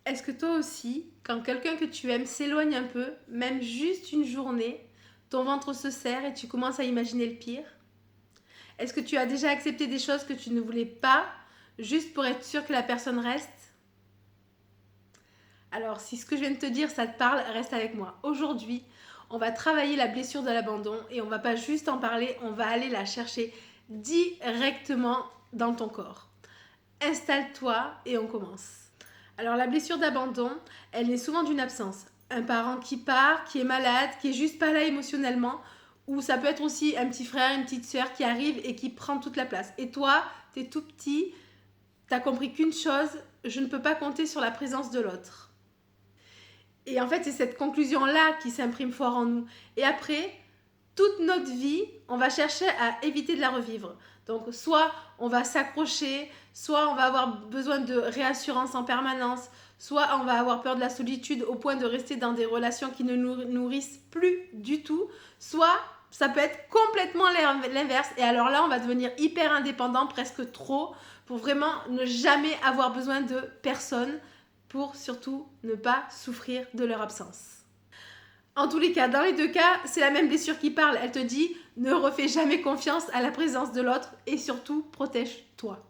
Est-ce que toi aussi, quand quelqu'un que tu aimes s'éloigne un peu, même juste une journée, ton ventre se serre et tu commences à imaginer le pire? Est-ce que tu as déjà accepté des choses que tu ne voulais pas, juste pour être sûr que la personne reste? Alors, si ce que je viens de te dire, ça te parle, reste avec moi. Aujourd'hui, on va travailler la blessure de l'abandon et on va pas juste en parler, on va aller la chercher directement dans ton corps. Installe-toi et on commence. Alors la blessure d'abandon, elle naît souvent d'une absence. Un parent qui part, qui est malade, qui est juste pas là émotionnellement, ou ça peut être aussi un petit frère, une petite soeur qui arrive et qui prend toute la place. Et toi, t'es tout petit, t'as compris qu'une chose, je ne peux pas compter sur la présence de l'autre. Et en fait, c'est cette conclusion-là qui s'imprime fort en nous. Et après, toute notre vie, on va chercher à éviter de la revivre. Donc, soit on va s'accrocher, soit on va avoir besoin de réassurance en permanence, soit on va avoir peur de la solitude au point de rester dans des relations qui ne nous nourrissent plus du tout, soit ça peut être complètement l'inverse. Et alors là, on va devenir hyper indépendant, presque trop, pour vraiment ne jamais avoir besoin de personne, pour surtout ne pas souffrir de leur absence. En tous les cas, dans les deux cas, c'est la même blessure qui parle. Elle te dit ne refais jamais confiance à la présence de l'autre et surtout protège-toi.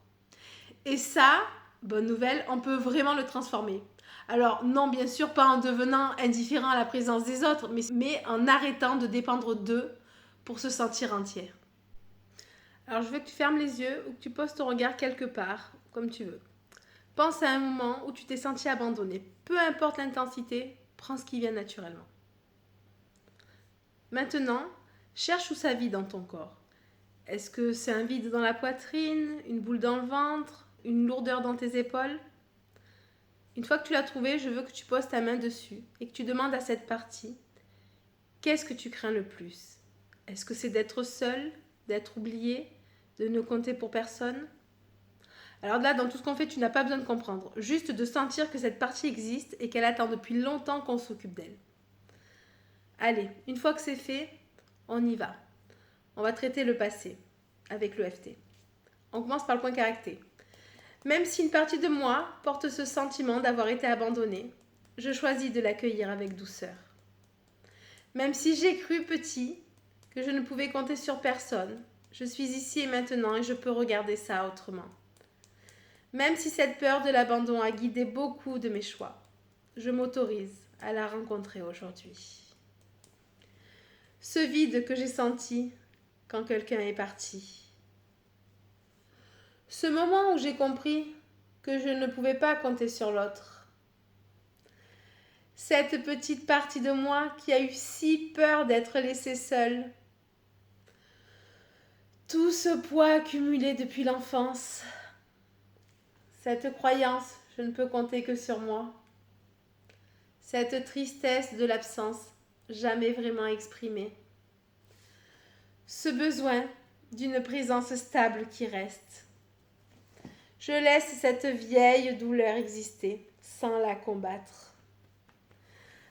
Et ça, bonne nouvelle, on peut vraiment le transformer. Alors non, bien sûr, pas en devenant indifférent à la présence des autres, mais en arrêtant de dépendre d'eux pour se sentir entière. Alors je veux que tu fermes les yeux ou que tu poses ton regard quelque part, comme tu veux. Pense à un moment où tu t'es senti abandonné. Peu importe l'intensité, prends ce qui vient naturellement. Maintenant, cherche où ça vit dans ton corps. Est-ce que c'est un vide dans la poitrine, une boule dans le ventre, une lourdeur dans tes épaules? Une fois que tu l'as trouvé, je veux que tu poses ta main dessus et que tu demandes à cette partie, qu'est-ce que tu crains le plus? Est-ce que c'est d'être seul, d'être oublié, de ne compter pour personne? Alors là, dans tout ce qu'on fait, tu n'as pas besoin de comprendre, juste de sentir que cette partie existe et qu'elle attend depuis longtemps qu'on s'occupe d'elle. Allez, une fois que c'est fait, on y va. On va traiter le passé avec l'EFT. On commence par le point caractère. Même si une partie de moi porte ce sentiment d'avoir été abandonnée, je choisis de l'accueillir avec douceur. Même si j'ai cru petit que je ne pouvais compter sur personne, je suis ici et maintenant et je peux regarder ça autrement. Même si cette peur de l'abandon a guidé beaucoup de mes choix, je m'autorise à la rencontrer aujourd'hui. Ce vide que j'ai senti quand quelqu'un est parti. Ce moment où j'ai compris que je ne pouvais pas compter sur l'autre. Cette petite partie de moi qui a eu si peur d'être laissée seule. Tout ce poids accumulé depuis l'enfance. Cette croyance, je ne peux compter que sur moi. Cette tristesse de l'absence, jamais vraiment exprimée. Ce besoin d'une présence stable qui reste. Je laisse cette vieille douleur exister sans la combattre.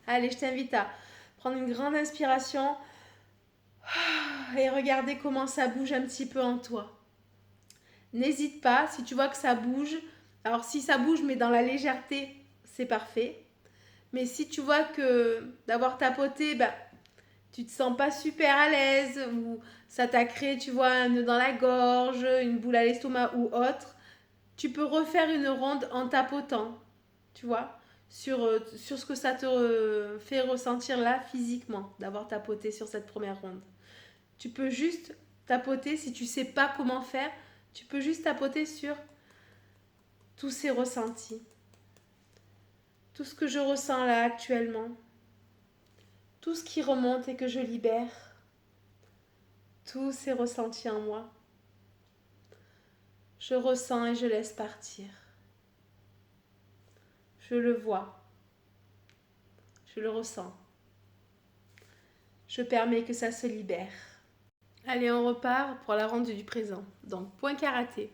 Allez, je t'invite à prendre une grande inspiration et regarder comment ça bouge un petit peu en toi. N'hésite pas, si tu vois que ça bouge, alors si ça bouge mais dans la légèreté, c'est parfait. Mais si tu vois que d'avoir tapoté, tu te sens pas super à l'aise ou ça t'a créé, tu vois, un nœud dans la gorge, une boule à l'estomac ou autre, tu peux refaire une ronde en tapotant, tu vois, sur ce que ça te fait ressentir là physiquement, d'avoir tapoté sur cette première ronde. Tu peux juste tapoter, si tu sais pas comment faire, tu peux juste tapoter sur tous ces ressentis. Tout ce que je ressens là actuellement. Tout ce qui remonte et que je libère. Tous ces ressentis en moi. Je ressens et je laisse partir. Je le vois. Je le ressens. Je permets que ça se libère. Allez, on repart pour la ronde du présent. Donc, point karaté.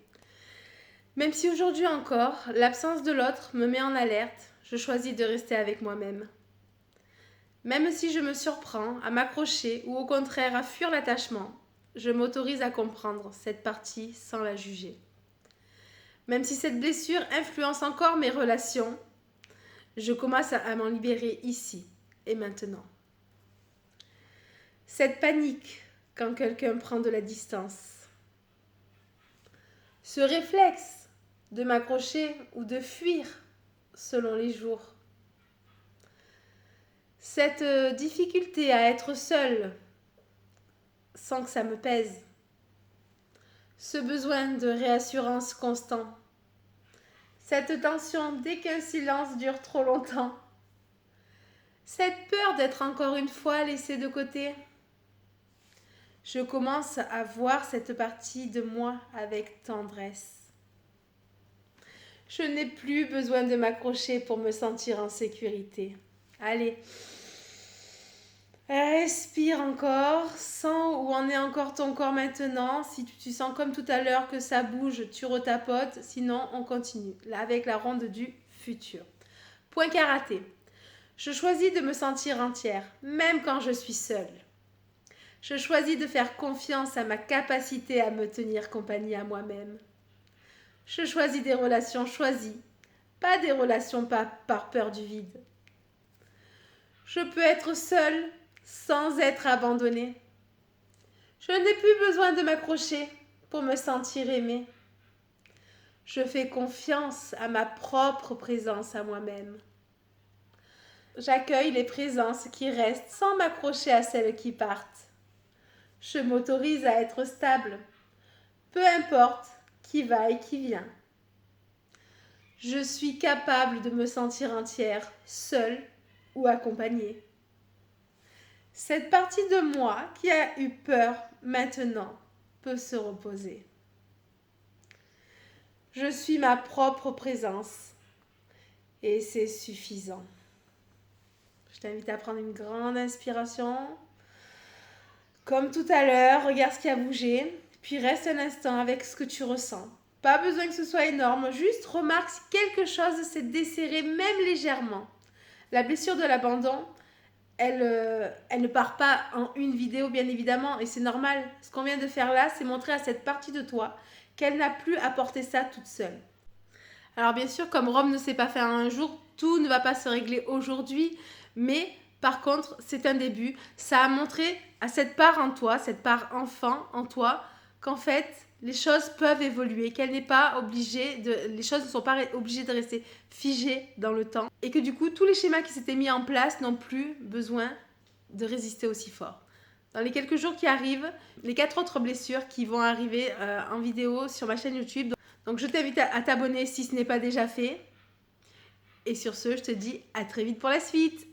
Même si aujourd'hui encore, l'absence de l'autre me met en alerte, je choisis de rester avec moi-même. Même si je me surprends à m'accrocher ou au contraire à fuir l'attachement, je m'autorise à comprendre cette partie sans la juger. Même si cette blessure influence encore mes relations, Je commence à m'en libérer ici et maintenant. Cette panique quand quelqu'un prend de la distance. Ce réflexe de m'accrocher ou de fuir selon les jours. Cette difficulté à être seule sans que ça me pèse. Ce besoin de réassurance constant. Cette tension dès qu'un silence dure trop longtemps. Cette peur d'être encore une fois laissée de côté. Je commence à voir cette partie de moi avec tendresse. Je n'ai plus besoin de m'accrocher pour me sentir en sécurité. Allez, respire encore, sens où en est encore ton corps maintenant. Si tu sens comme tout à l'heure que ça bouge, tu retapotes. Sinon, on continue là avec la ronde du futur. Point karaté. Je choisis de me sentir entière, même quand je suis seule. Je choisis de faire confiance à ma capacité à me tenir compagnie à moi-même. Je choisis des relations choisies, pas des relations par peur du vide. Je peux être seule sans être abandonnée. Je n'ai plus besoin de m'accrocher pour me sentir aimée. Je fais confiance à ma propre présence à moi-même. J'accueille les présences qui restent sans m'accrocher à celles qui partent. Je m'autorise à être stable, peu importe qui va et qui vient. Je suis capable de me sentir entière, seule ou accompagnée. Cette partie de moi qui a eu peur maintenant peut se reposer. Je suis ma propre présence et c'est suffisant. Je t'invite à prendre une grande inspiration. Comme tout à l'heure, regarde ce qui a bougé, puis reste un instant avec ce que tu ressens. Pas besoin que ce soit énorme, juste remarque si quelque chose s'est desserré, même légèrement. La blessure de l'abandon, elle ne part pas en une vidéo, bien évidemment, et c'est normal. Ce qu'on vient de faire là, c'est montrer à cette partie de toi qu'elle n'a plus à porter ça toute seule. Alors bien sûr, comme Rome ne s'est pas fait en un jour, tout ne va pas se régler aujourd'hui, mais par contre, c'est un début. Ça a montré à cette part en toi, cette part enfant en toi, qu'en fait, les choses peuvent évoluer, qu'elle n'est pas obligée les choses ne sont pas obligées de rester figées dans le temps, et que du coup, tous les schémas qui s'étaient mis en place n'ont plus besoin de résister aussi fort. Dans les quelques jours qui arrivent, les 4 autres blessures qui vont arriver en vidéo sur ma chaîne YouTube. Donc je t'invite à t'abonner si ce n'est pas déjà fait. Et sur ce, je te dis à très vite pour la suite.